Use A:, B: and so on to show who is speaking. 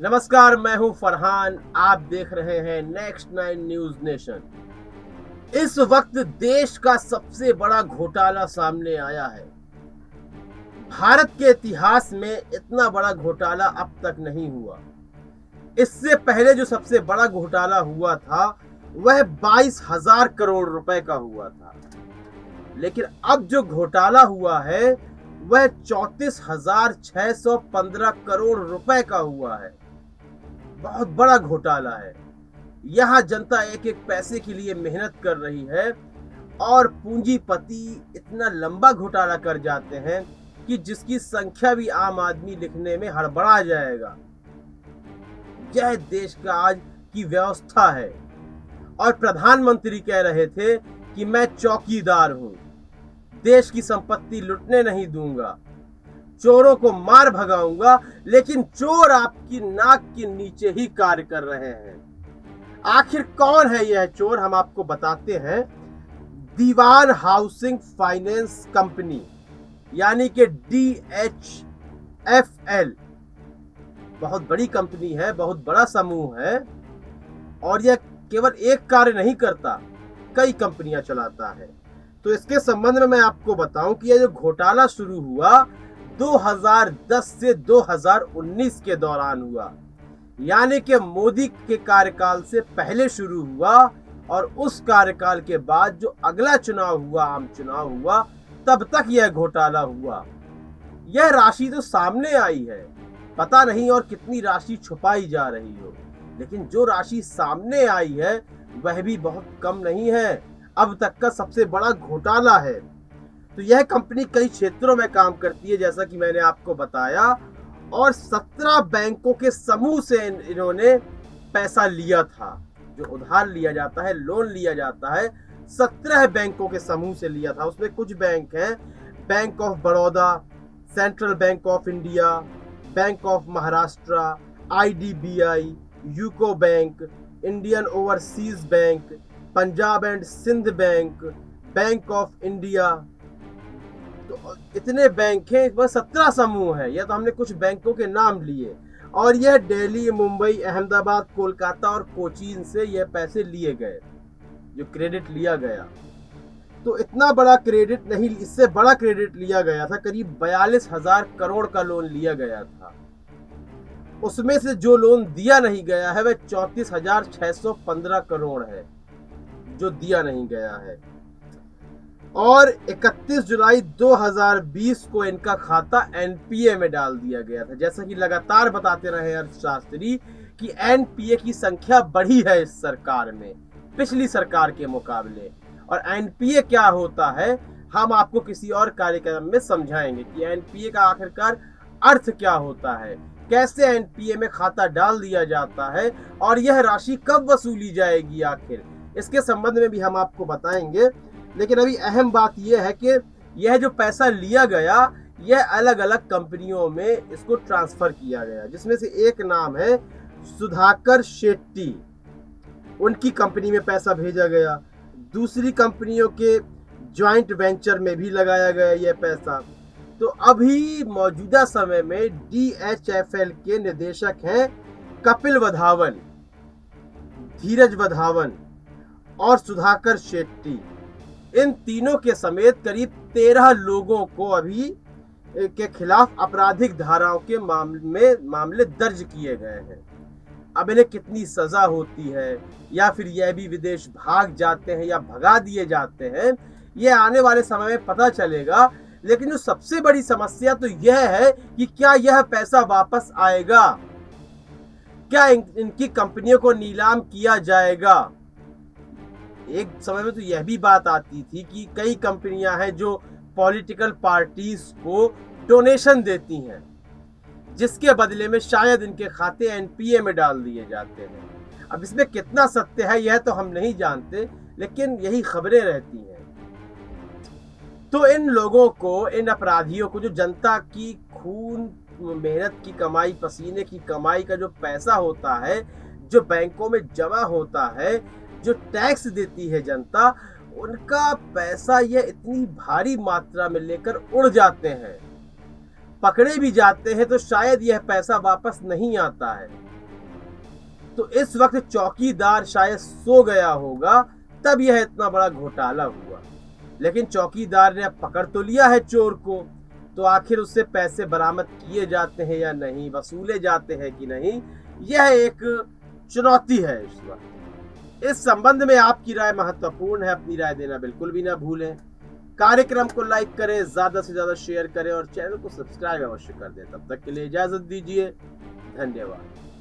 A: नमस्कार, मैं हूं फरहान। आप देख रहे हैं नेक्स्ट 9 न्यूज नेशन। इस वक्त देश का सबसे बड़ा घोटाला सामने आया है। भारत के इतिहास में इतना बड़ा घोटाला अब तक नहीं हुआ। इससे पहले जो सबसे बड़ा घोटाला हुआ था वह 22,000 करोड़ रुपए का हुआ था, लेकिन अब जो घोटाला हुआ है वह 34,615 करोड़ रुपए का हुआ है। बहुत बड़ा घोटाला है। यहाँ जनता एक एक पैसे के लिए मेहनत कर रही है और पूंजीपति इतना लंबा घोटाला कर जाते हैं कि जिसकी संख्या भी आम आदमी लिखने में हड़बड़ा जाएगा। यह देश का आज की व्यवस्था है और प्रधानमंत्री कह रहे थे कि मैं चौकीदार हूं, देश की संपत्ति लुटने नहीं दूंगा, चोरों को मार भगाऊंगा, लेकिन चोर आपकी नाक के नीचे ही कार्य कर रहे हैं। आखिर कौन है यह चोर, हम आपको बताते हैं। दीवान हाउसिंग फाइनेंस कंपनी यानी कि DHFL बहुत बड़ी कंपनी है, बहुत बड़ा समूह है और यह केवल एक कार्य नहीं करता, कई कंपनियां चलाता है। तो इसके संबंध में मैं आपको बताऊं कि यह जो घोटाला शुरू हुआ 2010 से 2019 के दौरान हुआ, यानी कि मोदी के कार्यकाल से पहले शुरू हुआ और उस कार्यकाल के बाद जो अगला चुनाव हुआ, आम चुनाव हुआ, तब तक यह घोटाला हुआ। यह राशि तो सामने आई है, पता नहीं और कितनी राशि छुपाई जा रही हो, लेकिन जो राशि सामने आई है वह भी बहुत कम नहीं है। अब तक का सबसे बड़ा घोटाला है। तो यह कंपनी कई क्षेत्रों में काम करती है, जैसा कि मैंने आपको बताया, और 17 बैंकों के समूह से इन्होंने पैसा लिया था। जो उधार लिया जाता है, लोन लिया जाता है, 17 बैंकों के समूह से लिया था। उसमें कुछ बैंक हैं, bank of Baroda, central bank of India, bank of Maharashtra, IDBI, UCO bank, Indian overseas bank, Punjab and Sind bank, bank of India. तो इतने बैंक हैं, वह 17 समूह है। यह तो हमने कुछ बैंकों के नाम लिए और यह दिल्ली, मुंबई, अहमदाबाद, कोलकाता और कोचीन से यह पैसे लिए गए, जो क्रेडिट लिया गया। तो इतना बड़ा क्रेडिट नहीं, इससे बड़ा क्रेडिट लिया गया था। करीब 42,000 करोड़ का लोन लिया गया था। उसमें से जो लोन दिया नहीं गया है वह 34,615 करोड़ है जो दिया नहीं गया है। और 31 जुलाई 2020 को इनका खाता NPA में डाल दिया गया था। जैसा कि लगातार बताते रहे अर्थशास्त्री कि NPA की संख्या बढ़ी है इस सरकार में, पिछली सरकार के मुकाबले। और NPA क्या होता है हम आपको किसी और कार्यक्रम में समझाएंगे कि NPA का आखिरकार अर्थ क्या होता है, कैसे NPA में खाता डाल दिया जाता है और यह राशि कब वसूली जाएगी आखिर, इसके संबंध में भी हम आपको बताएंगे। लेकिन अभी अहम बात यह है कि यह जो पैसा लिया गया यह अलग अलग कंपनियों में इसको ट्रांसफर किया गया, जिसमें से एक नाम है सुधाकर शेट्टी, उनकी कंपनी में पैसा भेजा गया। दूसरी कंपनियों के जॉइंट वेंचर में भी लगाया गया यह पैसा। तो अभी मौजूदा समय में DHFL के निदेशक हैं कपिल वधावन, धीरज वधावन और सुधाकर शेट्टी। इन तीनों के समेत करीब 13 लोगों को अभी के खिलाफ आपराधिक धाराओं के मामले दर्ज किए गए हैं। अब इन्हें कितनी सजा होती है या फिर यह भी विदेश भाग जाते हैं या भगा दिए जाते हैं, यह आने वाले समय में पता चलेगा। लेकिन जो सबसे बड़ी समस्या तो यह है कि क्या यह पैसा वापस आएगा, क्या इनकी कंपनियों को नीलाम किया जाएगा। एक समय में तो यह भी बात आती थी कि कई कंपनियां हैं जो पॉलिटिकल पार्टीज को डोनेशन देती हैं, जिसके बदले में शायद इनके खाते NPA में डाल दिए जाते हैं। अब इसमें कितना सत्य है यह तो हम नहीं जानते, लेकिन यही खबरें रहती हैं। तो इन लोगों को, इन अपराधियों को, जो जनता की खून, मेहनत की कमाई, पसीने की कमाई का जो पैसा होता है, जो बैंकों में जमा होता है, जो टैक्स देती है जनता, उनका पैसा यह इतनी भारी मात्रा में लेकर उड़ जाते हैं, पकड़े भी जाते हैं तो शायद यह पैसा वापस नहीं आता है। तो इस वक्त चौकीदार शायद सो गया होगा, तब यह इतना बड़ा घोटाला हुआ। लेकिन चौकीदार ने अब पकड़ तो लिया है चोर को, तो आखिर उससे पैसे बरामद किए जाते हैं या नहीं, वसूले जाते हैं कि नहीं, यह एक चुनौती है इस वक्त। इस संबंध में आपकी राय महत्वपूर्ण है, अपनी राय देना बिल्कुल भी ना भूलें। कार्यक्रम को लाइक करें, ज्यादा से ज्यादा शेयर करें और चैनल को सब्सक्राइब अवश्य कर दें। तब तक के लिए इजाजत दीजिए, धन्यवाद।